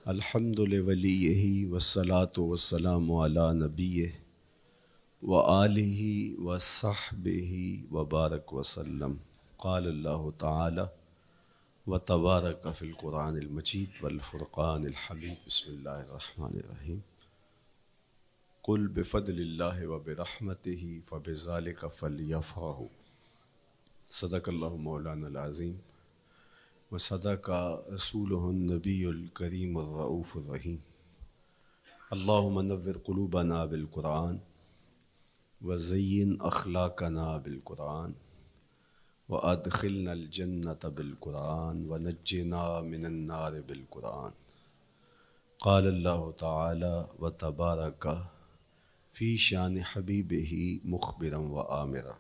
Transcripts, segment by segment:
الحمد لولیہ والصلاة والسلام علی نبیہ وآلہ وصحبہ وبارک وسلم۔ قال اللہ تعالی وتبارک فی القرآن المجید والفرقان الحمید۔ بسم اللہ الرحمن الرحیم۔ قل بفضل اللہ وبرحمتہ فبذلک فلیفرحوا۔ صدق اللہ مولانا العظیم وصدق رسولہ النبی الکریم الرؤوف الرحیم۔ اللہم نور قلوبنا بالقرآن وزین اخلاقنا بالقرآن وادخلنا الجنة بالقرآن ونجنا من النار بالقرآن۔ قال اللہ تعالی وتبارک فی شان حبیبہ مخبرا وآمرا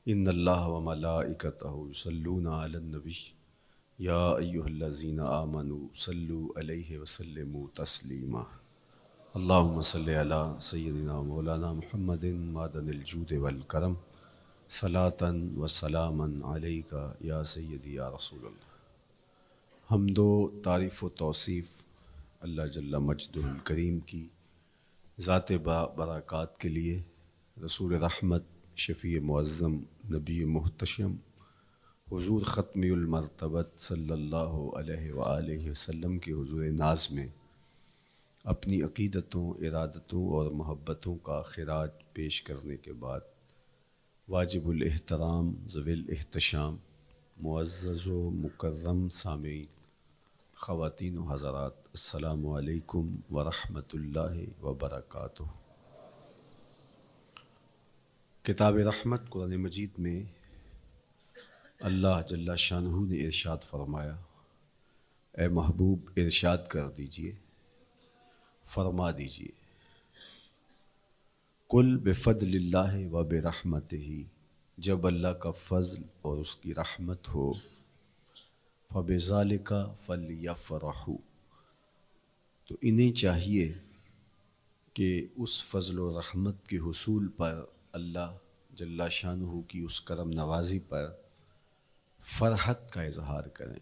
ان اللہ وملائکتہ یصلون علی النبی یا ایہا الذین آمنوا صلوا علیہ وسلموا تسلیما۔ اللہم صلی علی سیدنا مولانا محمد معدن الجود والکرم صلاۃ و سلاما علیک یا سیدی یا رسول اللہ۔ حمد و تعریف و توصیف اللہ جل مجدہ الکریم کی ذات برکات کے لیے، رسول رحمت، شفیع معظم، نبی محتشم، حضور ختمی المرتبت صلی اللہ علیہ وآلہ وسلم کے حضور ناز میں اپنی عقیدتوں، ارادتوں اور محبتوں کا خراج پیش کرنے کے بعد واجب الاحترام ذوی الاحتشام معزز و مکرم سامعین، خواتین و حضرات، السلام علیکم ورحمۃ اللہ وبرکاتہ۔ کتاب رحمت قرآن مجید میں اللہ جل شانہ نے ارشاد فرمایا، اے محبوب ارشاد کر دیجئے، فرما دیجئے، قل بفضل اللہ و برحمتہ، جب اللہ کا فضل اور اس کی رحمت ہو، فبذالک فلیفرحوا، تو انہیں چاہیے کہ اس فضل و رحمت کے حصول پر، اللہ جل شانہ کی اس کرم نوازی پر فرحت کا اظہار کریں،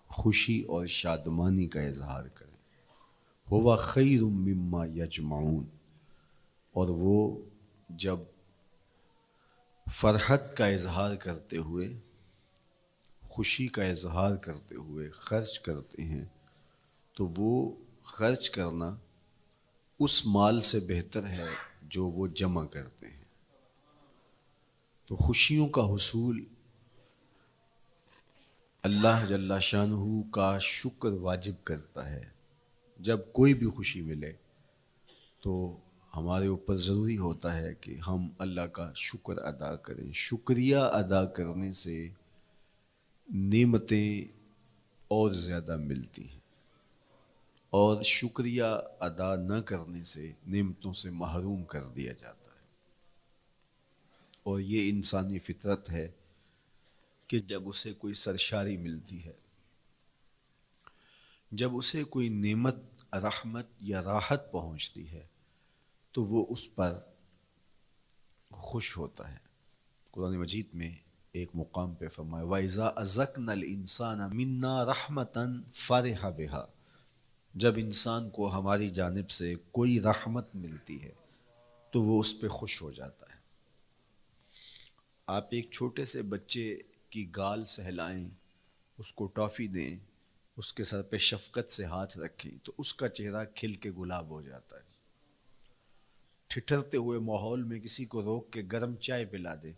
خوشی اور شادمانی کا اظہار کریں۔ ہوا خیر مما یجمعون، اور وہ جب فرحت کا اظہار کرتے ہوئے، خوشی کا اظہار کرتے ہوئے خرچ کرتے ہیں تو وہ خرچ کرنا اس مال سے بہتر ہے جو وہ جمع کرتے ہیں۔ تو خوشیوں کا حصول اللہ جل شانہ کا شکر واجب کرتا ہے۔ جب کوئی بھی خوشی ملے تو ہمارے اوپر ضروری ہوتا ہے کہ ہم اللہ کا شکر ادا کریں۔ شکریہ ادا کرنے سے نعمتیں اور زیادہ ملتی ہیں، اور شکریہ ادا نہ کرنے سے نعمتوں سے محروم کر دیا جاتا ہے۔ اور یہ انسانی فطرت ہے کہ جب اسے کوئی سرشاری ملتی ہے، جب اسے کوئی نعمت، رحمت یا راحت پہنچتی ہے تو وہ اس پر خوش ہوتا ہے۔ قرآن مجید میں ایک مقام پہ فرمایا وَإِذَا أَذَقْنَا الْإِنسَانَ مِنَّا رَحْمَةً فَرِحَ بِهَا، جب انسان کو ہماری جانب سے کوئی رحمت ملتی ہے تو وہ اس پہ خوش ہو جاتا ہے۔ آپ ایک چھوٹے سے بچے کی گال سہلائیں، اس کو ٹافی دیں، اس کے سر پہ شفقت سے ہاتھ رکھیں تو اس کا چہرہ کھل کے گلاب ہو جاتا ہے۔ ٹھٹھرتے ہوئے ماحول میں کسی کو روک کے گرم چائے پلا دے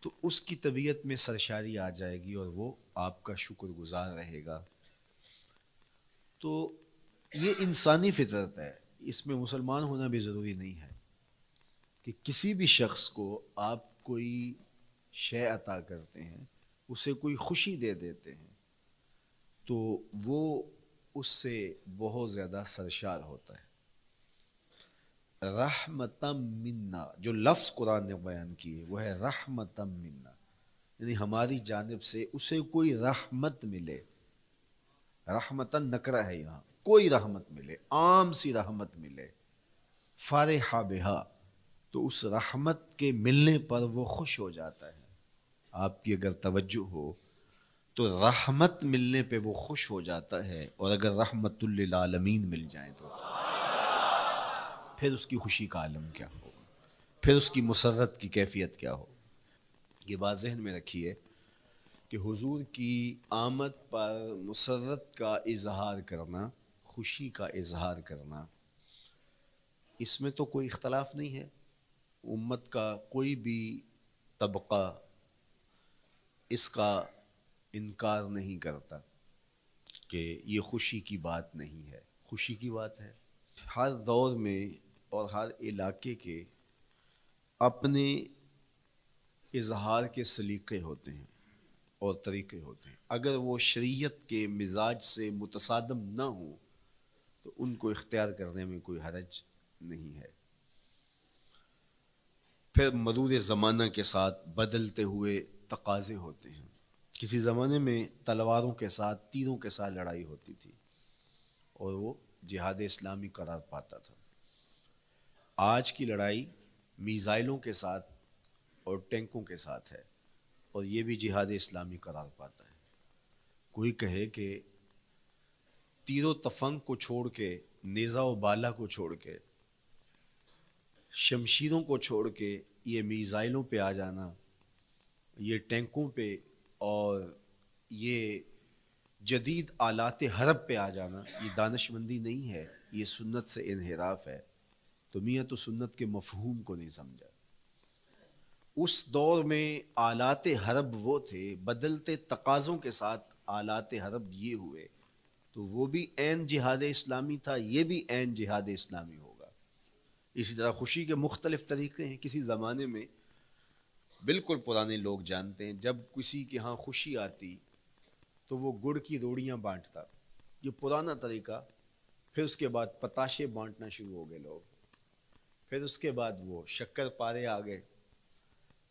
تو اس کی طبیعت میں سرشاری آ جائے گی اور وہ آپ کا شکر گزار رہے گا۔ تو یہ انسانی فطرت ہے، اس میں مسلمان ہونا بھی ضروری نہیں ہے کہ کسی بھی شخص کو آپ کوئی شے عطا کرتے ہیں، اسے کوئی خوشی دے دیتے ہیں تو وہ اس سے بہت زیادہ سرشار ہوتا ہے۔ رحمتم منا، جو لفظ قرآن نے بیان کیے وہ ہے رحمتم منا، یعنی ہماری جانب سے اسے کوئی رحمت ملے۔ رحمتن نکرہ ہے یہاں، کوئی رحمت ملے، عام سی رحمت ملے، فرح بہا، تو اس رحمت کے ملنے پر وہ خوش ہو جاتا ہے۔ آپ کی اگر توجہ ہو تو رحمت ملنے پہ وہ خوش ہو جاتا ہے، اور اگر رحمت للعالمین مل جائے تو پھر اس کی خوشی کا عالم کیا ہو، پھر اس کی مسرت کی کیفیت کیا ہو۔ یہ بات ذہن میں رکھیے کہ حضور کی آمد پر مسرت کا اظہار کرنا، خوشی کا اظہار کرنا، اس میں تو کوئی اختلاف نہیں ہے، امت کا کوئی بھی طبقہ اس کا انکار نہیں کرتا کہ یہ خوشی کی بات نہیں ہے، خوشی کی بات ہے۔ ہر دور میں اور ہر علاقے کے اپنے اظہار کے سلیقے ہوتے ہیں اور طریقے ہوتے ہیں، اگر وہ شریعت کے مزاج سے متصادم نہ ہوں تو ان کو اختیار کرنے میں کوئی حرج نہیں ہے۔ پھر مرور زمانہ کے ساتھ بدلتے ہوئے تقاضے ہوتے ہیں۔ کسی زمانے میں تلواروں کے ساتھ، تیروں کے ساتھ لڑائی ہوتی تھی اور وہ جہاد اسلامی قرار پاتا تھا۔ آج کی لڑائی میزائلوں کے ساتھ اور ٹینکوں کے ساتھ ہے اور یہ بھی جہاد اسلامی قرار پاتا ہے۔ کوئی کہے کہ تیر و تفنگ کو چھوڑ کے، نیزہ و بالا کو چھوڑ کے، شمشیروں کو چھوڑ کے یہ میزائلوں پہ آ جانا، یہ ٹینکوں پہ اور یہ جدید آلات حرب پہ آ جانا، یہ دانش مندی نہیں ہے، یہ سنت سے انحراف ہے۔ تو میاں تو سنت کے مفہوم کو نہیں سمجھا۔ اس دور میں آلات حرب وہ تھے، بدلتے تقاضوں کے ساتھ آلات حرب یہ ہوئے، تو وہ بھی عین جہاد اسلامی تھا، یہ بھی عین جہاد اسلامی ہوگا۔ اسی طرح خوشی کے مختلف طریقے ہیں۔ کسی زمانے میں بالکل پرانے لوگ جانتے ہیں، جب کسی کے ہاں خوشی آتی تو وہ گڑ کی روڑیاں بانٹتا، یہ پرانا طریقہ۔ پھر اس کے بعد پتاشے بانٹنا شروع ہو گئے لوگ، پھر اس کے بعد وہ شکر پارے آ گئے،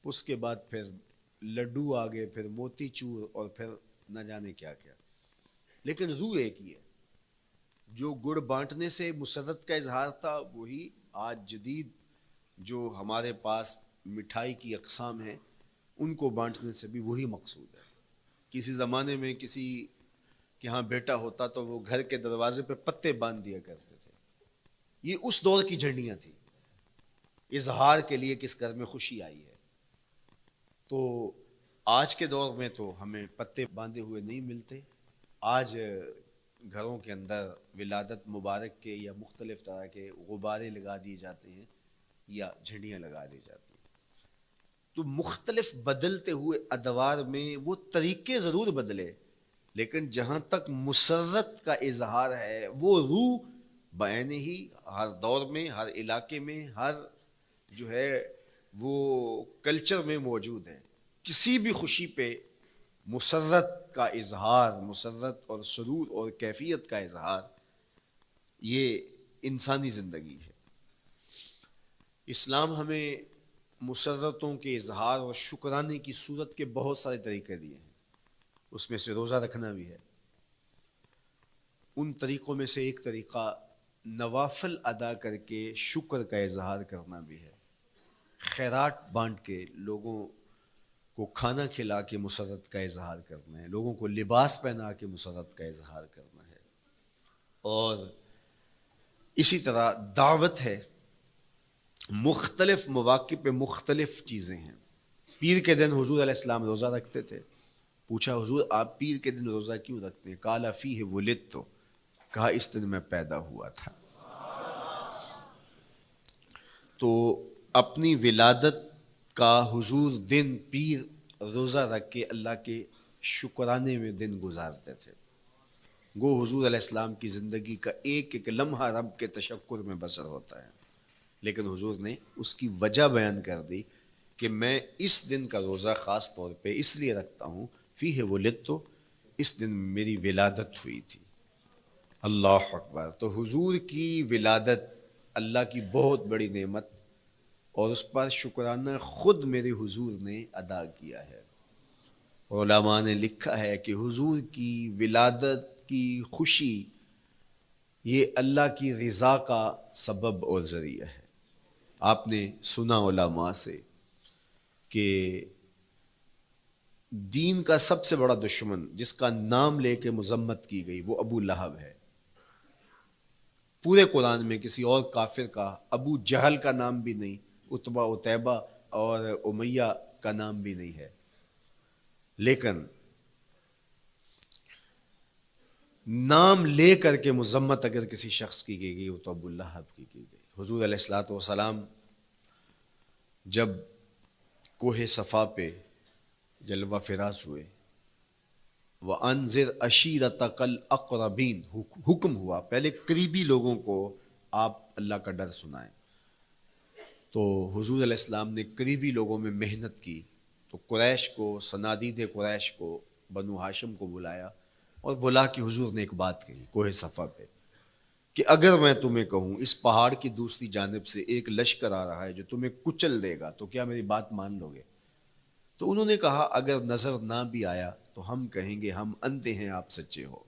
اس کے بعد پھر لڈو آ گئے، پھر موتی چور، اور پھر نہ جانے کیا کیا۔ لیکن روح ایک ہی ہے۔ جو گڑ بانٹنے سے مسرت کا اظہار تھا، وہی آج جدید جو ہمارے پاس مٹھائی کی اقسام ہیں، ان کو بانٹنے سے بھی وہی مقصود ہے۔ کسی زمانے میں کسی کہ ہاں بیٹا ہوتا تو وہ گھر کے دروازے پہ پتے باندھ دیا کرتے تھے۔ یہ اس دور کی جھنڈیاں تھیں، اظہار کے لیے کس گھر میں خوشی آئی ہے۔ تو آج کے دور میں تو ہمیں پتے باندھے ہوئے نہیں ملتے۔ آج گھروں کے اندر ولادت مبارک کے یا مختلف طرح کے غبارے لگا دیے جاتے ہیں یا جھنڈیاں لگا دی جاتی ہیں۔ تو مختلف بدلتے ہوئے ادوار میں وہ طریقے ضرور بدلے، لیکن جہاں تک مسرت کا اظہار ہے وہ روح بعین ہی ہر دور میں، ہر علاقے میں، ہر جو ہے وہ کلچر میں موجود ہے۔ کسی بھی خوشی پہ مسرت کا اظہار، مسرت اور سرور اور کیفیت کا اظہار، یہ انسانی زندگی ہے۔ اسلام ہمیں مسرتوں کے اظہار اور شکرانے کی صورت کے بہت سارے طریقے دیے ہیں، اس میں سے روزہ رکھنا بھی ہے۔ ان طریقوں میں سے ایک طریقہ نوافل ادا کر کے شکر کا اظہار کرنا بھی ہے۔ خیرات بانٹ کے لوگوں کو کھانا کھلا کے مسرت کا اظہار کرنا ہے، لوگوں کو لباس پہنا کے مسرت کا اظہار کرنا ہے۔ اور اسی طرح دعوت ہے، مختلف مواقع پہ مختلف چیزیں ہیں۔ پیر کے دن حضور علیہ السلام روزہ رکھتے تھے۔ پوچھا حضور آپ پیر کے دن روزہ کیوں رکھتے ہیں؟ قال فیہ ولدت، کہا اس دن میں پیدا ہوا تھا۔ تو اپنی ولادت کا حضور دن پیر روزہ رکھ کے اللہ کے شکرانے میں دن گزارتے تھے۔ گو حضور علیہ السلام کی زندگی کا ایک ایک لمحہ رب کے تشکر میں بسر ہوتا ہے، لیکن حضور نے اس کی وجہ بیان کر دی کہ میں اس دن کا روزہ خاص طور پہ اس لیے رکھتا ہوں، فیہ ولدت، اس دن میری ولادت ہوئی تھی۔ اللہ اکبر۔ تو حضور کی ولادت اللہ کی بہت بڑی نعمت، اور اس پر شکرانہ خود میرے حضور نے ادا کیا ہے۔ علماء نے لکھا ہے کہ حضور کی ولادت کی خوشی یہ اللہ کی رضا کا سبب اور ذریعہ ہے۔ آپ نے سنا علماء سے کہ دین کا سب سے بڑا دشمن جس کا نام لے کے مذمت کی گئی وہ ابو لہب ہے. پورے قرآن میں کسی اور کافر کا ابو جہل کا نام بھی نہیں، عتبہ عتیبہ اور امیہ کا نام بھی نہیں ہے. لیکن نام لے کر کے مذمت اگر کسی شخص کی گئی وہ تو ابو لہب کی گئی. حضور علیہ الصلوۃ والسلام جب کوہ صفا پہ جلوہ فراز ہوئے، وَأَنذِرْ عَشِيرَتَكَ الْأَقْرَبِينَ حکم ہوا پہلے قریبی لوگوں کو آپ اللہ کا ڈر سنائیں. تو حضور علیہ السلام نے قریبی لوگوں میں محنت کی، تو قریش کو، صنادید قریش کو، بنو ہاشم کو بلایا اور بلا کہ حضور نے ایک بات کہی کوہ صفا پہ کہ اگر میں تمہیں کہوں اس پہاڑ کی دوسری جانب سے ایک لشکر آ رہا ہے جو تمہیں کچل دے گا تو کیا میری بات مان لو گے؟ تو انہوں نے کہا اگر نظر نہ بھی آیا تو ہم کہیں گے ہم اندھے ہیں، آپ سچے ہو.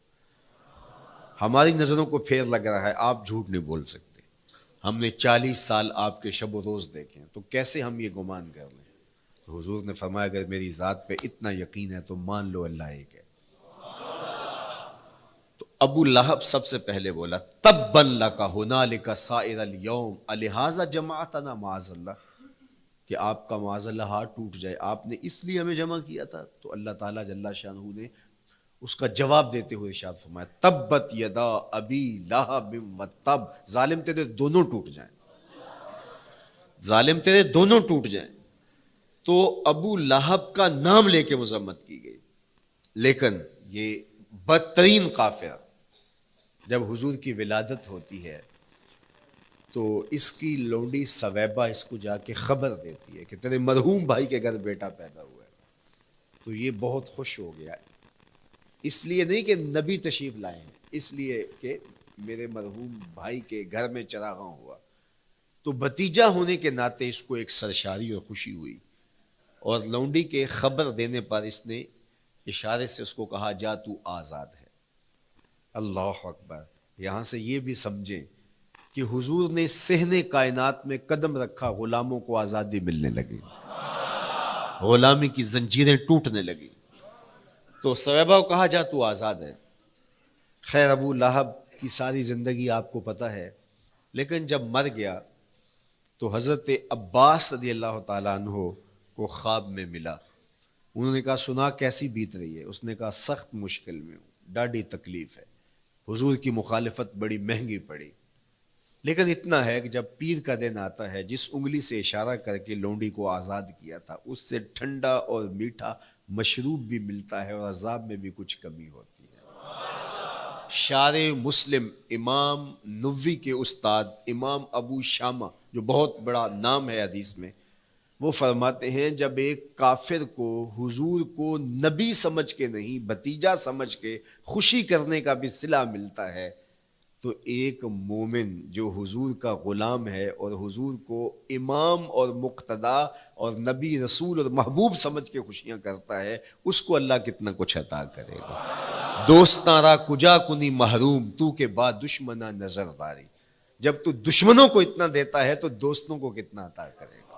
ہماری نظروں کو پھیر لگ رہا ہے، آپ جھوٹ نہیں بول سکتے. ہم نے 40 سال آپ کے شب و روز دیکھے ہیں، تو کیسے ہم یہ گمان کر لیں؟ تو حضور نے فرمایا اگر میری ذات پہ اتنا یقین ہے تو مان لو اللہ ایک ہے. تو ابو لہب سب سے پہلے بولا تبا لک ھنالک سائر الیوم الہذا جمعتنا معاذ اللہ، کہ آپ کا معاذ اللہ ہاتھ ٹوٹ جائے، آپ نے اس لیے ہمیں جمع کیا تھا. تو اللہ تعالیٰ جل شانہ نے اس کا جواب دیتے ہوئے ارشاد فرمایا تبت یدا ابی لہب وتب، ظالم تیرے دونوں ٹوٹ جائیں، ظالم تیرے دونوں ٹوٹ جائیں. تو ابو لہب کا نام لے کے مذمت کی گئی. لیکن یہ بدترین کافر جب حضور کی ولادت ہوتی ہے تو اس کی لونڈی سویبہ اس کو جا کے خبر دیتی ہے کہ تیرے مرحوم بھائی کے گھر بیٹا پیدا ہوا ہے. تو یہ بہت خوش ہو گیا، اس لیے نہیں کہ نبی تشریف لائے ہیں، اس لیے کہ میرے مرحوم بھائی کے گھر میں چراغاں ہوا. تو بھتیجا ہونے کے ناطے اس کو ایک سرشاری اور خوشی ہوئی، اور لونڈی کے خبر دینے پر اس نے اشارے سے اس کو کہا جا تو آزاد ہے. اللہ اکبر. یہاں سے یہ بھی سمجھیں کہ حضور نے صحن کائنات میں قدم رکھا، غلاموں کو آزادی ملنے لگی، غلامی کی زنجیریں ٹوٹنے لگی. تو سویبہ کو کہا جا تو آزاد ہے. خیر ابو لہب کی ساری زندگی آپ کو پتہ ہے، لیکن جب مر گیا تو حضرت عباس رضی اللہ تعالیٰ عنہ کو خواب میں ملا. انہوں نے کہا سنا کیسی بیت رہی ہے؟ اس نے کہا سخت مشکل میں ہوں، ڈاڑھی تکلیف ہے، حضور کی مخالفت بڑی مہنگی پڑی. لیکن اتنا ہے کہ جب پیر کا دن آتا ہے، جس انگلی سے اشارہ کر کے لونڈی کو آزاد کیا تھا اس سے ٹھنڈا اور میٹھا مشروب بھی ملتا ہے اور عذاب میں بھی کچھ کمی ہوتی ہے. شارع مسلم امام نووی کے استاد امام ابو شامہ جو بہت بڑا نام ہے حدیث میں، وہ فرماتے ہیں جب ایک کافر کو حضور کو نبی سمجھ کے نہیں بھتیجا سمجھ کے خوشی کرنے کا بھی صلہ ملتا ہے، تو ایک مومن جو حضور کا غلام ہے اور حضور کو امام اور مقتدا اور نبی رسول اور محبوب سمجھ کے خوشیاں کرتا ہے، اس کو اللہ کتنا کچھ عطا کرے گا. دوستاں را کجا کنی محروم تو کے بعد دشمنہ نظر داری. جب تو دشمنوں کو اتنا دیتا ہے تو دوستوں کو کتنا عطا کرے گا.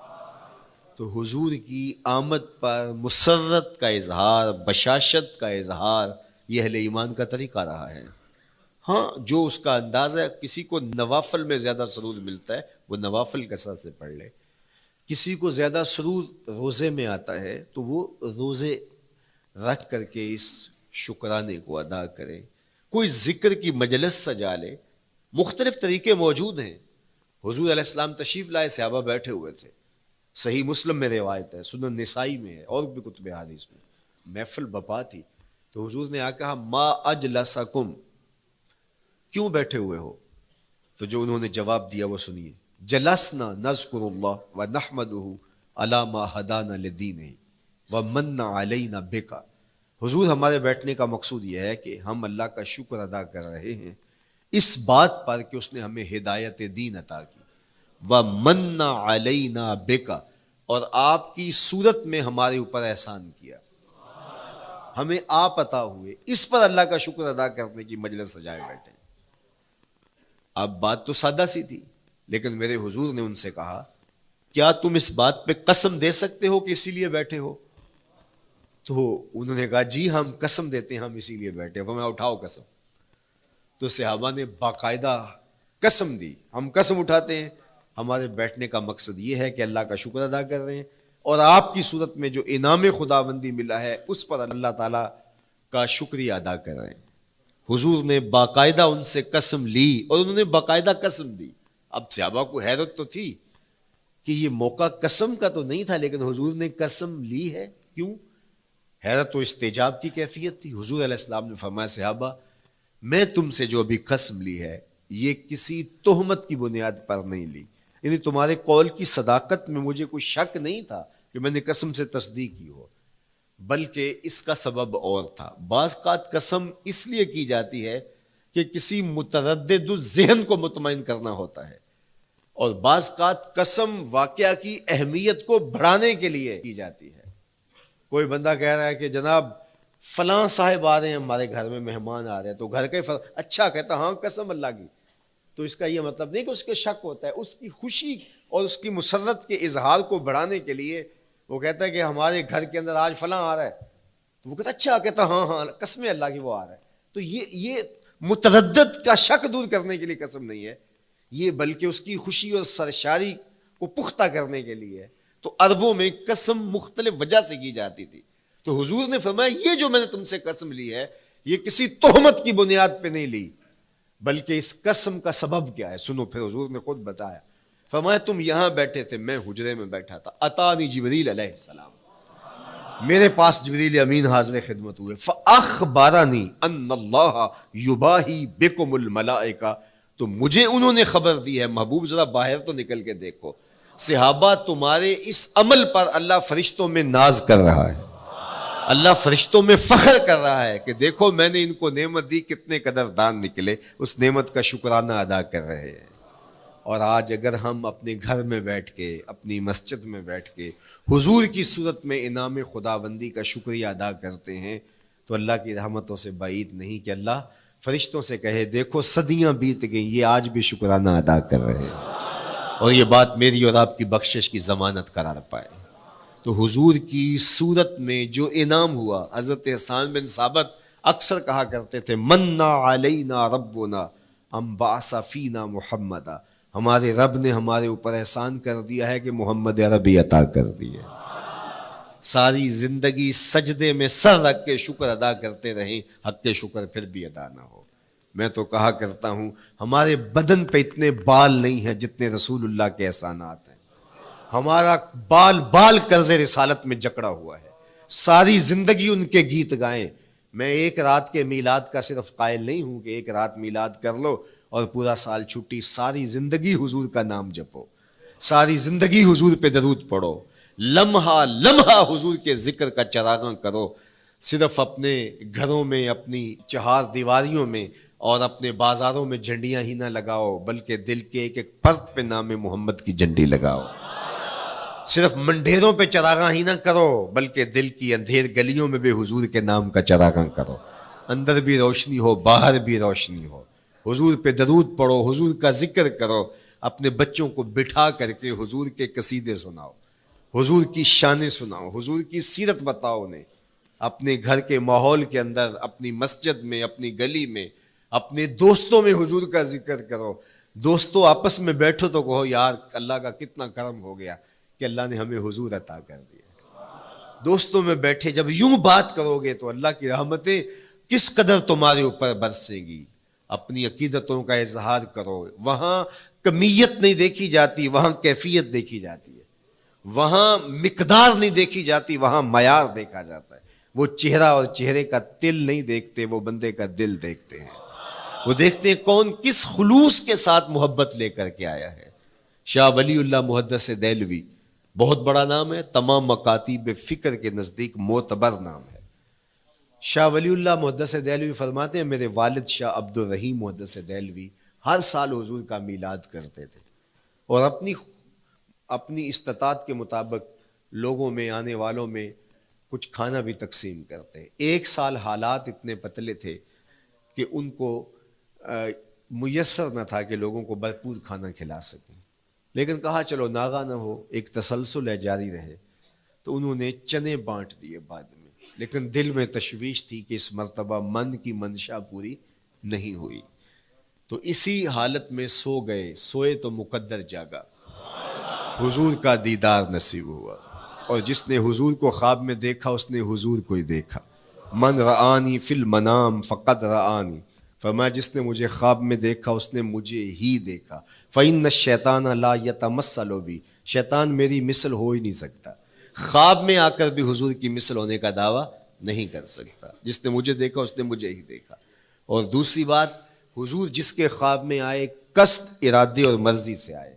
تو حضور کی آمد پر مسرت کا اظہار، بشاشت کا اظہار، یہ اہل ایمان کا طریقہ رہا ہے. ہاں جو اس کا انداز ہے، کسی کو نوافل میں زیادہ سرور ملتا ہے وہ نوافل کثرت سے پڑھ لے، کسی کو زیادہ سرور روزے میں آتا ہے تو وہ روزے رکھ کر کے اس شکرانے کو ادا کرے، کوئی ذکر کی مجلس سجا لے. مختلف طریقے موجود ہیں. حضور علیہ السلام تشریف لائے، صحابہ بیٹھے ہوئے تھے، صحیح مسلم میں روایت ہے، سنن نسائی میں ہے اور بھی کتب حدیث میں. محفل بپا تھی تو حضور نے آ کہا ما اجلسکم، کیوں بیٹھے ہوئے ہو؟ تو جو انہوں نے جواب دیا وہ سنیے. جلسنا نذکر اللہ ونحمدہ علی ما ہدانا لدینہ ومن علینا بک. حضور ہمارے بیٹھنے کا مقصود یہ ہے کہ ہم اللہ کا شکر ادا کر رہے ہیں اس بات پر کہ اس نے ہمیں ہدایت دین عطا کی، ومن علینا بک، اور آپ کی صورت میں ہمارے اوپر احسان کیا، ہمیں آپ عطا ہوئے، اس پر اللہ کا شکر ادا کرنے کی مجلس سجائے بیٹھے. اب بات تو سادہ سی تھی، لیکن میرے حضور نے ان سے کہا کیا تم اس بات پہ قسم دے سکتے ہو کہ اسی لیے بیٹھے ہو؟ تو انہوں نے کہا جی ہم قسم دیتے ہیں ہم اسی لیے بیٹھے. میں اٹھاؤ قسم. تو صحابہ نے باقاعدہ قسم دی, ہم قسم اٹھاتے ہیں, ہمارے بیٹھنے کا مقصد یہ ہے کہ اللہ کا شکر ادا کر رہے ہیں اور آپ کی صورت میں جو انعام خداوندی ملا ہے اس پر اللہ تعالیٰ کا شکریہ ادا کر رہے ہیں. حضور نے باقاعدہ ان سے قسم لی اور انہوں نے باقاعدہ قسم دی. اب صحابہ کو حیرت تو تھی کہ یہ موقع قسم کا تو نہیں تھا, لیکن حضور نے قسم لی ہے, کیوں؟ حیرت و استجاب کی کیفیت تھی. حضور علیہ السلام نے فرمایا صحابہ میں تم سے جو ابھی قسم لی ہے یہ کسی تہمت کی بنیاد پر نہیں لی, یعنی تمہارے قول کی صداقت میں مجھے کوئی شک نہیں تھا کہ میں نے قسم سے تصدیق کی ہو, بلکہ اس کا سبب اور تھا. بعض اوقات قسم اس لیے کی جاتی ہے کہ کسی متردد ذہن کو مطمئن کرنا ہوتا ہے, اور بعض اوقات قسم واقعہ کی اہمیت کو بڑھانے کے لیے کی جاتی ہے. کوئی بندہ کہہ رہا ہے کہ جناب فلاں صاحب آ رہے ہیں ہمارے گھر میں, مہمان آ رہے ہیں, تو گھر کے اچھا کہتا ہاں قسم اللہ کی, تو اس کا یہ مطلب نہیں کہ اس کے شک ہوتا ہے, اس کی خوشی اور اس کی مسرت کے اظہار کو بڑھانے کے لیے وہ کہتا ہے کہ ہمارے گھر کے اندر آج فلاں آ رہا ہے, تو وہ کہتا اچھا کہتا ہاں ہاں قسم اللہ کی وہ آ رہا ہے. تو یہ متردد کا شک دور کرنے کے لیے قسم نہیں ہے, یہ بلکہ اس کی خوشی اور سرشاری کو پختہ کرنے کے لیے ہے. تو عربوں میں قسم مختلف وجہ سے کی جاتی تھی. تو حضور نے فرمایا یہ جو میں نے تم سے قسم لی ہے یہ کسی تہمت کی بنیاد پہ نہیں لی, بلکہ اس قسم کا سبب کیا ہے سنو. پھر حضور نے خود بتایا, فرمایا تم یہاں بیٹھے تھے, میں حجرے میں بیٹھا تھا, اتانی جبریل علیہ السلام, میرے پاس جبریل امین حاضر خدمت ہوئے, فاخبرنی ان اللہ یباہی بکم الملائکہ, تو مجھے انہوں نے خبر دی ہے, محبوب ذرا باہر تو نکل کے دیکھو, صحابہ تمہارے اس عمل پر اللہ فرشتوں میں ناز کر رہا ہے, اللہ فرشتوں میں فخر کر رہا ہے کہ دیکھو میں نے ان کو نعمت دی, کتنے قدردان نکلے, اس نعمت کا شکرانہ ادا کر رہے ہیں. اور آج اگر ہم اپنے گھر میں بیٹھ کے, اپنی مسجد میں بیٹھ کے حضور کی صورت میں انعام خداوندی کا شکریہ ادا کرتے ہیں تو اللہ کی رحمتوں سے بعید نہیں کہ اللہ فرشتوں سے کہے دیکھو صدیاں بیت گئیں یہ آج بھی شکرانہ ادا کر رہے ہیں, اور یہ بات میری اور آپ کی بخشش کی ضمانت قرار پائے. تو حضور کی صورت میں جو انعام ہوا, حضرت حسان بن ثابت اکثر کہا کرتے تھے منا علینا ربنا ام بعث فینا محمدا, ہمارے رب نے ہمارے اوپر احسان کر دیا ہے کہ محمد عربی عطا کر دی ہے. ساری زندگی سجدے میں سر رکھ کے شکر ادا کرتے رہیں, حق شکر پھر بھی ادا نہ ہو. میں تو کہا کرتا ہوں ہمارے بدن پہ اتنے بال نہیں ہیں جتنے رسول اللہ کے احسانات ہیں. ہمارا بال بال قرض رسالت میں جکڑا ہوا ہے, ساری زندگی ان کے گیت گائیں. میں ایک رات کے میلاد کا صرف قائل نہیں ہوں کہ ایک رات میلاد کر لو اور پورا سال چھٹی, ساری زندگی حضور کا نام جپو, ساری زندگی حضور پہ درود پڑھو, لمحہ لمحہ حضور کے ذکر کا چراغاں کرو. صرف اپنے گھروں میں, اپنی چہار دیواریوں میں اور اپنے بازاروں میں جھنڈیاں ہی نہ لگاؤ, بلکہ دل کے ایک ایک فرد پہ نام محمد کی جھنڈی لگاؤ. صرف منڈیروں پہ چراغاں ہی نہ کرو, بلکہ دل کی اندھیر گلیوں میں بھی حضور کے نام کا چراغاں کرو. اندر بھی روشنی ہو, باہر بھی روشنی ہو. حضور پہ درود پڑھو, حضور کا ذکر کرو, اپنے بچوں کو بٹھا کر کے حضور کے قصیدے سناؤ, حضور کی شانیں سناؤ, حضور کی سیرت بتاؤ انہیں. اپنے گھر کے ماحول کے اندر, اپنی مسجد میں, اپنی گلی میں, اپنے دوستوں میں حضور کا ذکر کرو. دوستوں آپس میں بیٹھو تو کہو یار اللہ کا کتنا کرم ہو گیا کہ اللہ نے ہمیں حضور عطا کر دیا. دوستوں میں بیٹھے جب یوں بات کرو گے تو اللہ کی رحمتیں کس قدر تمہارے اوپر برسیں گی. اپنی عقیدتوں کا اظہار کرو, وہاں کمیت نہیں دیکھی جاتی, وہاں کیفیت دیکھی جاتی ہے. وہاں مقدار نہیں دیکھی جاتی, وہاں معیار دیکھا جاتا ہے. وہ چہرہ اور چہرے کا تل نہیں دیکھتے, وہ بندے کا دل دیکھتے ہیں. وہ دیکھتے ہیں کون کس خلوص کے ساتھ محبت لے کر کے آیا ہے. شاہ ولی اللہ محدث دہلوی بہت بڑا نام ہے, تمام مکاتیب فکر کے نزدیک معتبر نام ہے. شاہ ولی اللہ محدث دہلوی فرماتے ہیں میرے والد شاہ عبد الرحیم محدث دہلوی ہر سال حضور کا میلاد کرتے تھے, اور اپنی استطاعت کے مطابق لوگوں میں, آنے والوں میں کچھ کھانا بھی تقسیم کرتے. ایک سال حالات اتنے پتلے تھے کہ ان کو میسر نہ تھا کہ لوگوں کو بھرپور کھانا کھلا سکیں, لیکن کہا چلو ناغہ نہ ہو, ایک تسلسل ہے جاری رہے, تو انہوں نے چنے بانٹ دیے بعد میں. لیکن دل میں تشویش تھی کہ اس مرتبہ من کی منشا پوری نہیں ہوئی، تو اسی حالت میں سو گئے، سوئے تو مقدر جاگا، حضور کا دیدار نصیب ہوا، اور جس نے حضور کو خواب میں دیکھا اس نے حضور کو ہی دیکھا۔ من رآنی فی المنام فقد رآنی، فرمایا جس نے مجھے خواب میں دیکھا اس نے مجھے ہی دیکھا۔ فإن الشیطان لا یتمثل بی، شیطان میری مثل ہو ہی نہیں سکتا، خواب میں آ کر بھی حضور کی مثل ہونے کا دعویٰ نہیں کر سکتا، جس نے مجھے دیکھا اس نے مجھے ہی دیکھا۔ اور دوسری بات، حضور جس کے خواب میں آئے قصد، ارادے اور مرضی سے آئے۔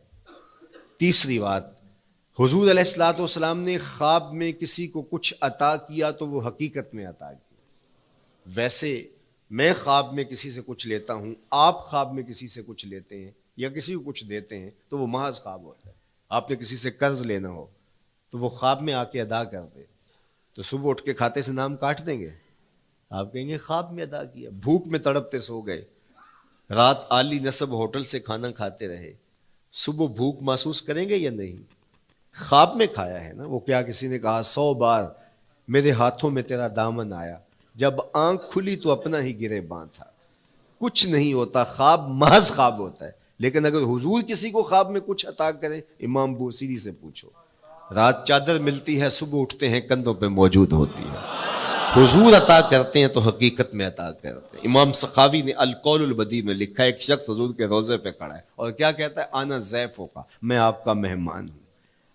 تیسری بات، حضور علیہ الصلوۃ والسلام نے خواب میں کسی کو کچھ عطا کیا تو وہ حقیقت میں عطا کیا۔ ویسے میں خواب میں کسی سے کچھ لیتا ہوں، آپ خواب میں کسی سے کچھ لیتے ہیں یا کسی کو کچھ دیتے ہیں تو وہ محض خواب ہوتا ہے۔ آپ نے کسی سے قرض لینا ہو تو وہ خواب میں آ کے ادا کر دے تو صبح اٹھ کے کھاتے سے نام کاٹ دیں گے؟ آپ کہیں گے خواب میں ادا کیا، بھوک میں تڑپتے سو گئے، رات عالی نصب ہوٹل سے کھانا کھاتے رہے، صبح بھوک محسوس کریں گے یا نہیں؟ خواب میں کھایا ہے نا۔ وہ کیا کسی نے کہا 100 بار میرے ہاتھوں میں تیرا دامن آیا، جب آنکھ کھلی تو اپنا ہی گریباں تھا۔ کچھ نہیں ہوتا، خواب محض خواب ہوتا ہے۔ لیکن اگر حضور کسی کو خواب میں کچھ عطا کرے، امام بوصیری سے پوچھو، رات چادر ملتی ہے، صبح اٹھتے ہیں کندھوں پہ موجود ہوتی ہے۔ حضور عطا کرتے ہیں تو حقیقت میں عطا کرتے ہیں۔ امام سخاوی نے القول البدیع میں لکھا ہے، ایک شخص حضور کے روضے پہ کھڑا ہے اور کیا کہتا ہے؟ آنا ضیفوں کا، میں آپ کا مہمان ہوں،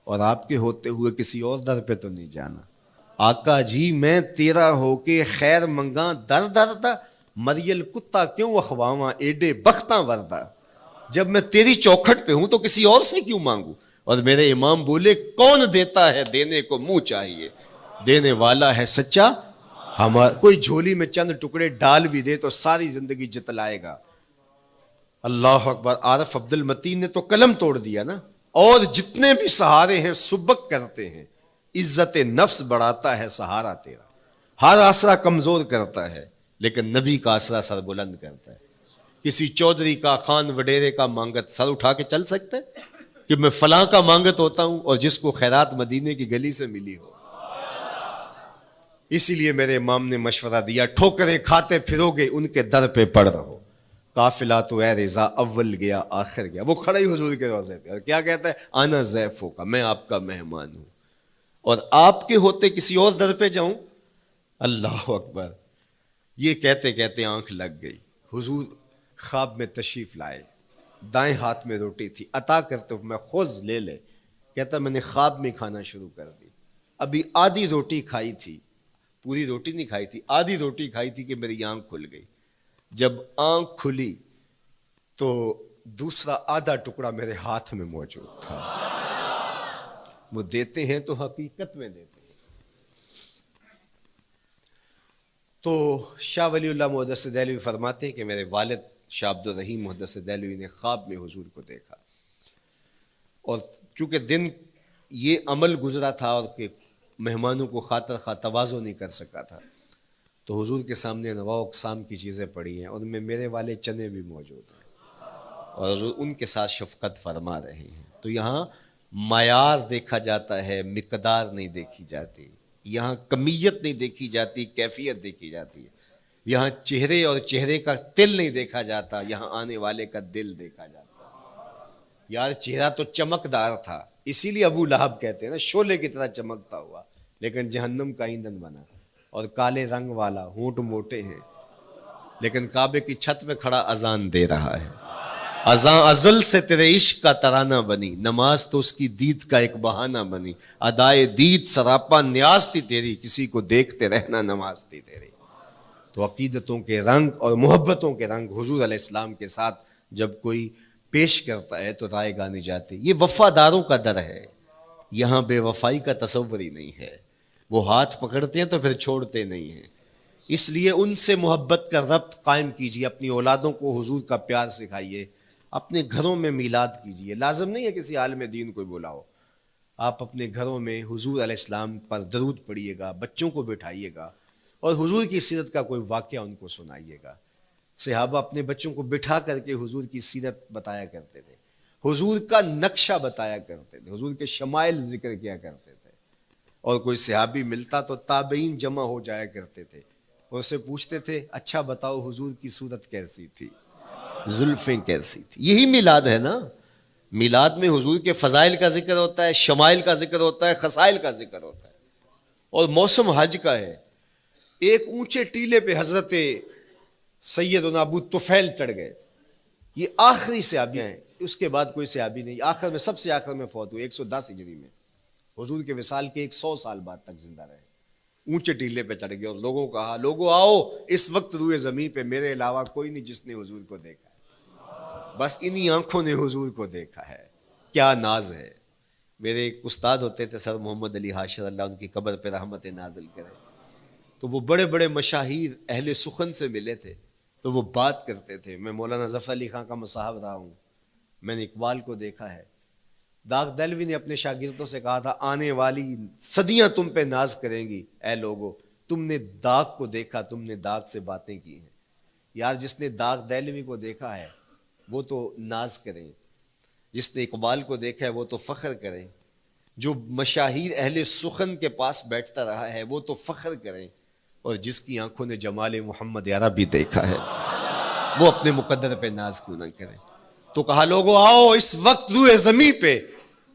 اور آپ کے ہوتے ہوئے کسی اور در پہ تو نہیں جانا۔ آقا جی میں تیرا ہو کے خیر منگاں در در دا، مریل کتا کیوں اخواواں ایڈے بختاں وردہ، جب میں تیری چوکھٹ پہ ہوں تو کسی اور سے کیوں مانگوں؟ اور میرے امام بولے، کون دیتا ہے دینے کو منہ چاہیے، دینے والا ہے سچا ہمارا۔ کوئی جھولی میں چند ٹکڑے ڈال بھی دے تو ساری زندگی جتلائے گا۔ اللہ اکبر۔ عارف عبد المتین نے تو قلم توڑ دیا نا، اور جتنے بھی سہارے ہیں سبک کرتے ہیں، عزت نفس بڑھاتا ہے سہارا تیرا، ہر آسرا کمزور کرتا ہے لیکن نبی کا آسرا سر بلند کرتا ہے۔ کسی چودھری کا، خان وڈیرے کا مانگت سر اٹھا کے چل سکتے کہ میں فلاں کا مانگت ہوتا ہوں اور جس کو خیرات مدینے کی گلی سے ملی ہو؟ اسی لیے میرے امام نے مشورہ دیا، ٹھوکریں کھاتے پھرو گے ان کے در پہ پڑ رہو، قافلہ تو اے رضا اول گیا آخر گیا۔ وہ کھڑا ہی حضور کے روضے پہ اور کیا کہتا ہے؟ آنا ضیفوں کا، میں آپ کا مہمان ہوں، اور آپ کے ہوتے کسی اور در پہ جاؤں؟ اللہ اکبر۔ یہ کہتے کہتے آنکھ لگ گئی۔ حضور خواب میں تشریف لائے، دائیں ہاتھ میں روٹی تھی، عطا کرتے ہوئے میں خذ لے لے، کہتا میں نے خواب میں کھانا شروع کر دی، ابھی آدھی روٹی کھائی تھی، پوری روٹی نہیں کھائی تھی، آدھی روٹی کھائی تھی کہ میری آنکھ کھل گئی۔ جب آنکھ کھلی تو دوسرا آدھا ٹکڑا میرے ہاتھ میں موجود تھا۔ وہ دیتے ہیں تو حقیقت میں دیتے ہیں۔ تو شاہ ولی اللہ محدث دہلوی فرماتے ہیں کہ میرے والد شاہ عبد الرحیم محدث دہلوی نے خواب میں حضور کو دیکھا، اور چونکہ دن یہ عمل گزرا تھا اور کہ مہمانوں کو خاطر خواہ تواضع نہیں کر سکا تھا، تو حضور کے سامنے انواع اقسام کی چیزیں پڑی ہیں، اور ان میں میرے والے چنے بھی موجود ہیں، اور حضور ان کے ساتھ شفقت فرما رہے ہیں۔ تو یہاں معیار دیکھا جاتا ہے، مقدار نہیں دیکھی جاتی، یہاں کمیت نہیں دیکھی جاتی، کیفیت دیکھی جاتی ہے۔ یہاں چہرے اور چہرے کا تل نہیں دیکھا جاتا، یہاں آنے والے کا دل دیکھا جاتا۔ یار چہرہ تو چمکدار تھا، اسی لیے ابو لہب کہتے ہیں نا، شعلے کی طرح چمکتا ہوا، لیکن جہنم کا ایندھن بنا، اور کالے رنگ والا، ہونٹ موٹے ہیں، لیکن کعبے کی چھت میں کھڑا اذان دے رہا ہے۔ اذان ازل سے تیرے عشق کا ترانہ بنی، نماز تو اس کی دید کا ایک بہانہ بنی، ادائے دید سراپا نیاز تھی تیری، کسی کو دیکھتے رہنا نماز تھی تیری۔ تو عقیدتوں کے رنگ اور محبتوں کے رنگ حضور علیہ السلام کے ساتھ جب کوئی پیش کرتا ہے تو رائے گانے جاتے۔ یہ وفاداروں کا در ہے، یہاں بے وفائی کا تصور ہی نہیں ہے۔ وہ ہاتھ پکڑتے ہیں تو پھر چھوڑتے نہیں ہیں، اس لیے ان سے محبت کا ربط قائم کیجیے، اپنی اولادوں کو حضور کا پیار سکھائیے، اپنے گھروں میں میلاد کیجیے۔ لازم نہیں ہے کسی عالم دین کو بلاؤ، آپ اپنے گھروں میں حضور علیہ السلام پر درود پڑھیے گا، بچوں کو بٹھائیے گا، اور حضور کی سیرت کا کوئی واقعہ ان کو سنائیے گا۔ صحابہ اپنے بچوں کو بٹھا کر کے حضور کی سیرت بتایا کرتے تھے، حضور کا نقشہ بتایا کرتے تھے، حضور کے شمائل ذکر کیا کرتے تھے۔ اور کوئی صحابی ملتا تو تابعین جمع ہو جایا کرتے تھے اور اسے پوچھتے تھے اچھا بتاؤ حضور کی صورت کیسی تھی، زلفیں کیسی تھی. یہی میلاد ہے نا. میلاد میں حضور کے فضائل کا ذکر ہوتا ہے، شمائل کا ذکر ہوتا ہے، خصائل کا ذکر ہوتا ہے. اور موسم حج کا ہے. ایک اونچے ٹیلے پہ حضرت سیدنا ابو طفیل چڑھ گئے. یہ آخری صحابی ہیں، اس کے بعد کوئی صحابی نہیں. آخر میں سب سے آخر میں فوت ہوئے 110 ہجری میں. حضور کے وصال کے 100 سال بعد تک زندہ رہے. اونچے ٹیلے پہ چڑھ گئے اور لوگوں کو کہا لوگوں آؤ، اس وقت روئے زمین پہ میرے علاوہ کوئی نہیں جس نے حضور کو دیکھا ہے. بس انہی آنکھوں نے حضور کو دیکھا ہے. کیا ناز ہے. میرے ایک استاد ہوتے تھے سر محمد علی حاشر، اللہ ان کی قبر پہ رحمت نازل کرے. تو وہ بڑے بڑے مشاہیر اہل سخن سے ملے تھے تو وہ بات کرتے تھے. میں مولانا ظفر علی خان کا مصاحب رہا ہوں، میں نے اقبال کو دیکھا ہے. داغ دہلوی نے اپنے شاگردوں سے کہا تھا آنے والی صدیاں تم پہ ناز کریں گی اے لوگو، تم نے داغ کو دیکھا، تم نے داغ سے باتیں کی ہیں. یار جس نے داغ دہلوی کو دیکھا ہے وہ تو ناز کریں، جس نے اقبال کو دیکھا ہے وہ تو فخر کریں، جو مشاہیر اہل سخن کے پاس بیٹھتا رہا ہے وہ تو فخر کریں، اور جس کی آنکھوں نے جمال محمد عربی دیکھا ہے وہ اپنے مقدر پہ ناز کیوں نہ کریں. تو کہا لوگوں آؤ، اس وقت روئے زمین پہ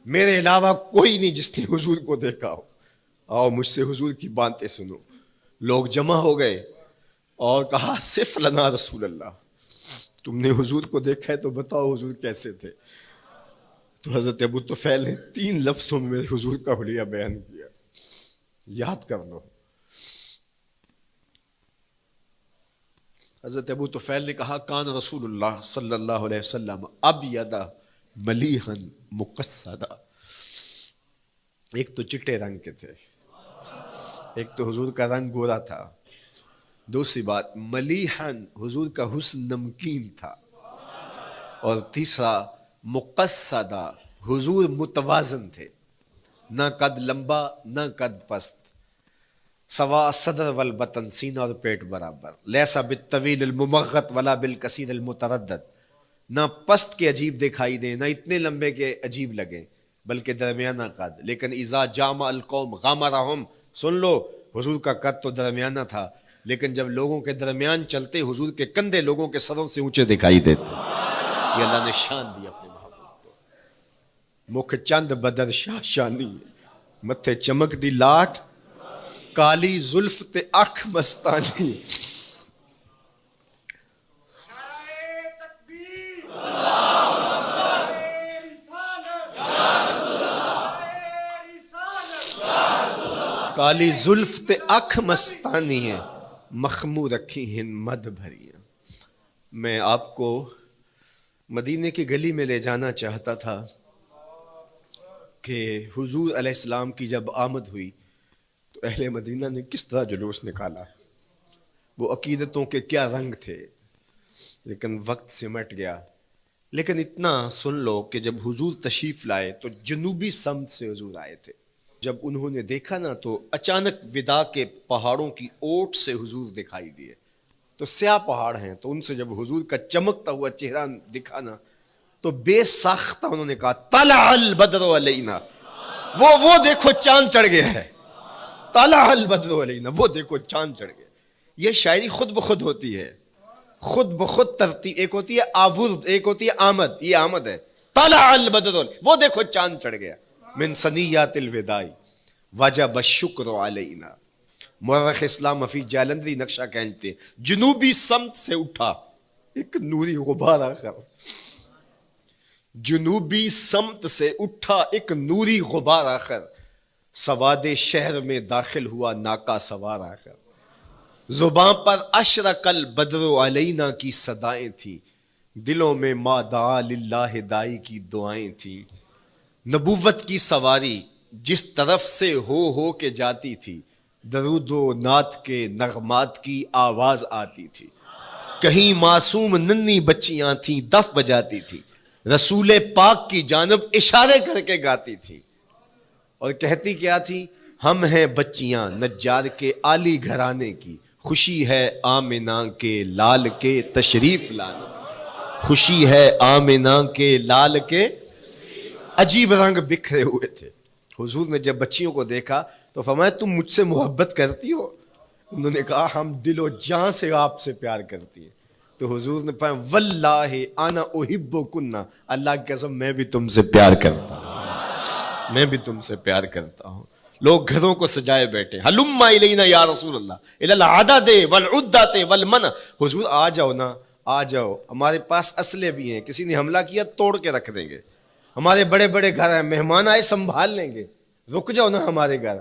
میرے علاوہ کوئی نہیں جس نے حضور کو دیکھا ہو، آؤ مجھ سے حضور کی باتیں سنو. لوگ جمع ہو گئے اور کہا صف لنا رسول اللہ، تم نے حضور کو دیکھا ہے تو بتاؤ حضور کیسے تھے. تو حضرت ابو طفیل نے 3 لفظوں میں میرے حضور کا حلیہ بیان کیا، یاد کر لو. حضرت ابو طفیل نے کہا کان رسول اللہ صلی اللہ علیہ وسلم ابیض ملیحا مقصدا. ایک تو چٹے رنگ کے تھے، ایک تو حضور کا رنگ گورا تھا. دوسری بات ملیحن، حضور کا حسن نمکین تھا. اور تیسرا مقصدا، حضور متوازن تھے، نہ قد لمبا نہ قد پست، سوا صدر والبطن، سینہ اور پیٹ برابر. لیسا بالطویل الممغط ولا بالکثیر المتردد، نہ پست کے عجیب دکھائی دیں نہ اتنے لمبے کے عجیب لگیں بلکہ درمیانہ قد. لیکن اذا جامع القوم غامرہم، سن لو حضور کا قد تو درمیانہ تھا لیکن جب لوگوں کے درمیان چلتے حضور کے کندھے لوگوں کے سروں سے اونچے دکھائی دیتے. یہ اللہ نے شان دی اپنے محبوب کو. مکھ چند بدر شاہ شانی، متھے چمک دی لاٹ، کالی زلف تے اکھ مستانی. کالی زلف تے اکھ مستانی ہے، مخمور رکھی ہیں مد بھریاں. میں آپ کو مدینے کی گلی میں لے جانا چاہتا تھا کہ حضور علیہ السلام کی جب آمد ہوئی تو اہل مدینہ نے کس طرح جلوس نکالا، وہ عقیدتوں کے کیا رنگ تھے. لیکن وقت سمٹ گیا. لیکن اتنا سن لو کہ جب حضور تشریف لائے تو جنوبی سمت سے حضور آئے تھے. جب انہوں نے دیکھا نا تو اچانک ودا کے پہاڑوں کی اوٹ سے حضور دکھائی دیے. تو سیاہ پہاڑ ہیں تو ان سے جب حضور کا چمکتا ہوا چہرہ دکھا نا تو بے ساختہ انہوں نے کہا طلع البدر علینا، وہ دیکھو چاند چڑھ گیا ہے. طلع البدر علینا، وہ دیکھو چاند چڑھ گیا. یہ شاعری خود بخود ہوتی ہے، خود بخود ترتیب. ایک ہوتی ہے آورد، ایک ہوتی ہے آمد. یہ آمد ہے. طلع البدر، وہ دیکھو چاند چڑھ گیا. من ثنیات الوداع وجب الشکر علینا. مورخ اسلام حفیظ جالندری نقشہ کھینچتے جنوبی سمت سے اٹھا ایک نوری غبار آخر. جنوبی سمت سے اٹھا ایک نوری غبار آخر، سواد شہر میں داخل ہوا ناکا سوار آخر. زباں پر اشرق البدر علینا کی صدائیں تھیں، دلوں میں ما دعا للہ دائی کی دعائیں تھیں. نبوت کی سواری جس طرف سے ہو کے جاتی تھی، درود و نعت کے نغمات کی آواز آتی تھی. کہیں معصوم ننھی بچیاں تھیں دف بجاتی تھی، رسول پاک کی جانب اشارے کر کے گاتی تھی اور کہتی کیا تھی؟ ہم ہیں بچیاں نجار کے عالی گھرانے کی، خوشی ہے آمنہ کے لال کے تشریف لانے. خوشی ہے آمنہ کے لال کے. عجیب رنگ بکھرے ہوئے تھے. حضور نے جب بچیوں کو دیکھا تو فرمایا تم مجھ سے محبت کرتی ہو؟ انہوں نے کہا ہم دل و جان سے آپ سے پیار کرتی ہیں. تو حضور نے فرمایا واللہ انا احبکن، اللہ کی قسم میں بھی تم سے پیار کرتا ہوں، میں بھی تم سے پیار کرتا ہوں. لوگ گھروں کو سجائے بیٹھے، ہلم الینا یا رسول اللہ الی العدد والعدۃ والمن، حضور آ جاؤ نا، آ جاؤ، ہمارے پاس اسلحے بھی ہیں، کسی نے حملہ کیا توڑ کے رکھ دیں گے، ہمارے بڑے بڑے گھر ہیں، مہمان آئے سنبھال لیں گے، رک جاؤ نا ہمارے گھر.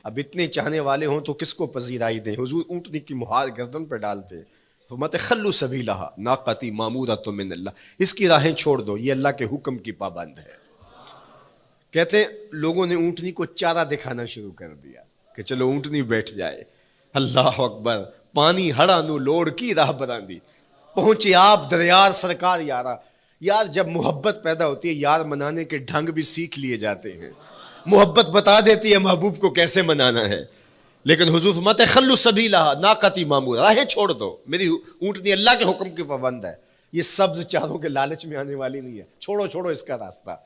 اب اتنے چاہنے والے ہوں تو کس کو پذیرائی دیں؟ حضور اونٹنی کی مہار گردن پہ ڈالتے، فرماتے خلو سبیلہا ناقتی مامورۃ من اللہ، اس کی راہیں چھوڑ دو، یہ اللہ کے حکم کی پابند ہے. کہتے ہیں لوگوں نے اونٹنی کو چارہ دکھانا شروع کر دیا کہ چلو اونٹنی بیٹھ جائے. اللہ اکبر، پانی ہڑا نو لوڑ کی راہ براندی، پہنچے آپ دریار سرکار یارا. یار جب محبت پیدا ہوتی ہے یار منانے کے ڈھنگ بھی سیکھ لیے جاتے ہیں، محبت بتا دیتی ہے محبوب کو کیسے منانا ہے. لیکن حضور فرماتے خلو سبیلہا ناقتی مامور، راہیں چھوڑ دو، میری اونٹنی اللہ کے حکم کی پابند ہے، یہ سبز چاروں کے لالچ میں آنے والی نہیں ہے، چھوڑو چھوڑو اس کا راستہ.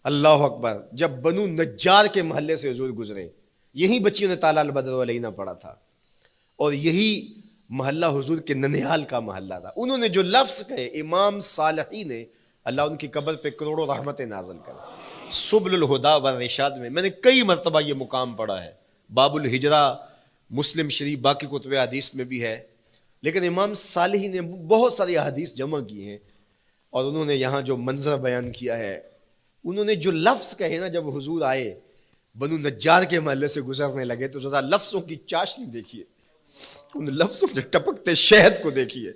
اللہ اکبر، جب بنو نجار کے محلے سے حضور گزرے، یہی بچیوں نے تالا البدر علینا پڑھا تھا، اور یہی محلہ حضور کے ننیال کا محلہ تھا. انہوں نے جو لفظ کہے امام صالحی نے، اللہ ان کی قبر پہ کروڑوں رحمتیں نازل کرے. سبل الہدا والرشاد میں نے کئی مرتبہ یہ مقام پڑھا ہے، باب الہجرہ مسلم شریف باقی کتب حدیث میں بھی ہے، لیکن امام صالحی نے بہت ساری احادیث جمع کی ہیں، اور انہوں نے یہاں جو منظر بیان کیا ہے، انہوں نے جو لفظ کہے نا، جب حضور آئے بنو نجار کے محلے سے گزرنے لگے تو ذرا لفظوں کی چاشنی دیکھیے، ان لفظوں سے ٹپکتے شہد کو دیکھیے.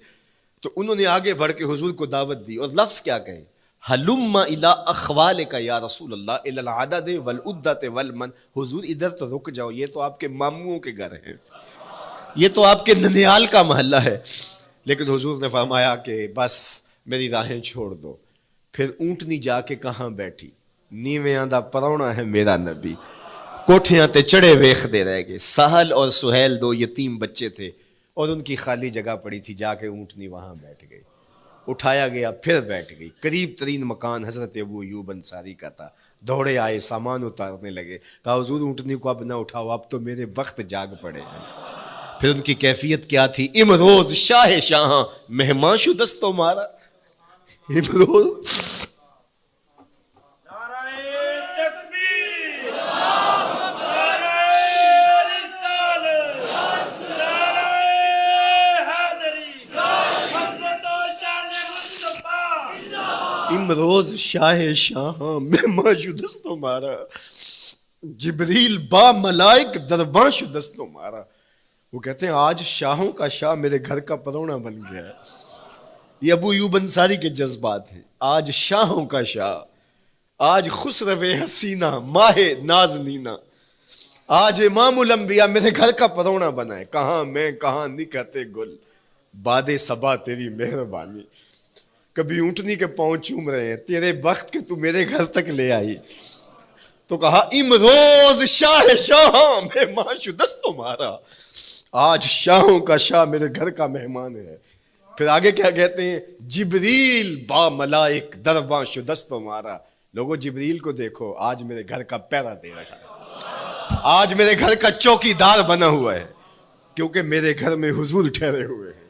تو انہوں نے آگے بڑھ کے حضور کو دعوت دی، اور لفظ کیا کہے، ہلم الی اخوالک یا رسول اللہ الی العدد والعدۃ والمن، حضور ادھر تو رک جاؤ، یہ تو آپ کے ماموں کے گھر ہیں، یہ تو آپ کے ننیال کا محلہ ہے. لیکن حضور نے فرمایا کہ بس میری راہیں چھوڑ دو. پھر اونٹنی جا کے کہاں بیٹھی، نیویاں دا پرونا ہے میرا نبی، کوٹھیاں تے چڑھے ویخ دے رہ گئے. سہل اور سہیل دو یتیم بچے تھے، اور ان کی خالی جگہ پڑی تھی، جا کے اونٹنی وہاں بیٹھ گئی. اٹھایا گیا پھر بیٹھ گئی. قریب ترین مکان حضرت ابو ایوب انصاری کا تھا. دوڑے آئے، سامان اتارنے لگے، کہا حضور اونٹنی کو اب نہ اٹھاؤ، اب تو میرے بخت جاگ پڑے ہیں. پھر ان کی کیفیت کیا تھی، امروز شاہ شاہاں مہمان شو دستو مارا. امروز امروز شاہ شاہاں مہمان شدست و مارا، جبریل با ملائک درباں شدست و مارا. وہ کہتے ہیں آج شاہوں کا شاہ میرے گھر کا پرونا بن گیا ہے. یہ ابو ایوب انصاری کے جذبات ہیں. آج شاہوں کا شاہ، آج خسرو حسینہ ماہ نازنینہ، آج امام الانبیاء میرے گھر کا پرونا بنا ہے. کہاں میں کہاں نکہتے گل، باد صبا تیری مہربانی. کبھی اونٹنی کے پاؤں چوم رہے ہیں، تیرے بخت کے تو میرے گھر تک لے آئی. تو کہا امروز شاہ شاہاں مہمان شدست و مارا، آج شاہوں کا شاہ میرے گھر کا مہمان ہے. پھر آگے کیا کہتے ہیں، جبریل با ملائک درباں شدست و مارا. لوگوں جبریل کو دیکھو، آج میرے گھر کا پہرا دے رہا ہے، آج میرے گھر کا چوکی دار بنا ہوا ہے، کیونکہ میرے گھر میں حضور ٹھہرے ہوئے ہیں.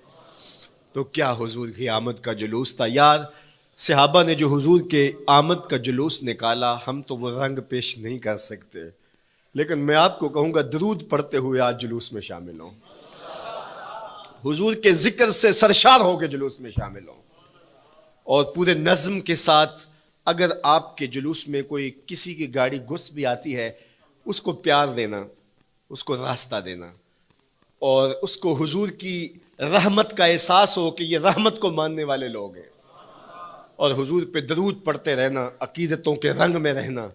تو کیا حضور کی آمد کا جلوس تھا یار. صحابہ نے جو حضور کے آمد کا جلوس نکالا، ہم تو وہ رنگ پیش نہیں کر سکتے، لیکن میں آپ کو کہوں گا درود پڑھتے ہوئے آج جلوس میں شامل ہوں، حضور کے ذکر سے سرشار ہو کے جلوس میں شامل ہوں، اور پورے نظم کے ساتھ. اگر آپ کے جلوس میں کوئی کسی کی گاڑی گھس بھی آتی ہے، اس کو پیار دینا، اس کو راستہ دینا، اور اس کو حضور کی رحمت کا احساس ہو کہ یہ رحمت کو ماننے والے لوگ ہیں، اور حضور پہ درود پڑھتے رہنا، عقیدتوں کے رنگ میں رہنا.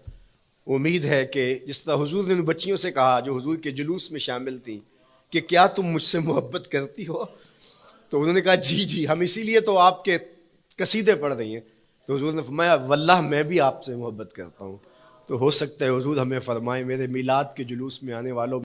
امید ہے کہ جس طرح حضور نے ان بچیوں سے کہا جو حضور کے جلوس میں شامل تھیں کہ کیا تم مجھ سے محبت کرتی ہو، تو انہوں نے کہا جی جی، ہم اسی لیے تو آپ کے قصیدے پڑھ رہی ہیں. تو حضور نے فرمایا واللہ میں بھی آپ سے محبت کرتا ہوں. تو ہو سکتا ہے حضور ہمیں فرمائے میرے میلاد کے جلوس میں آنے والوں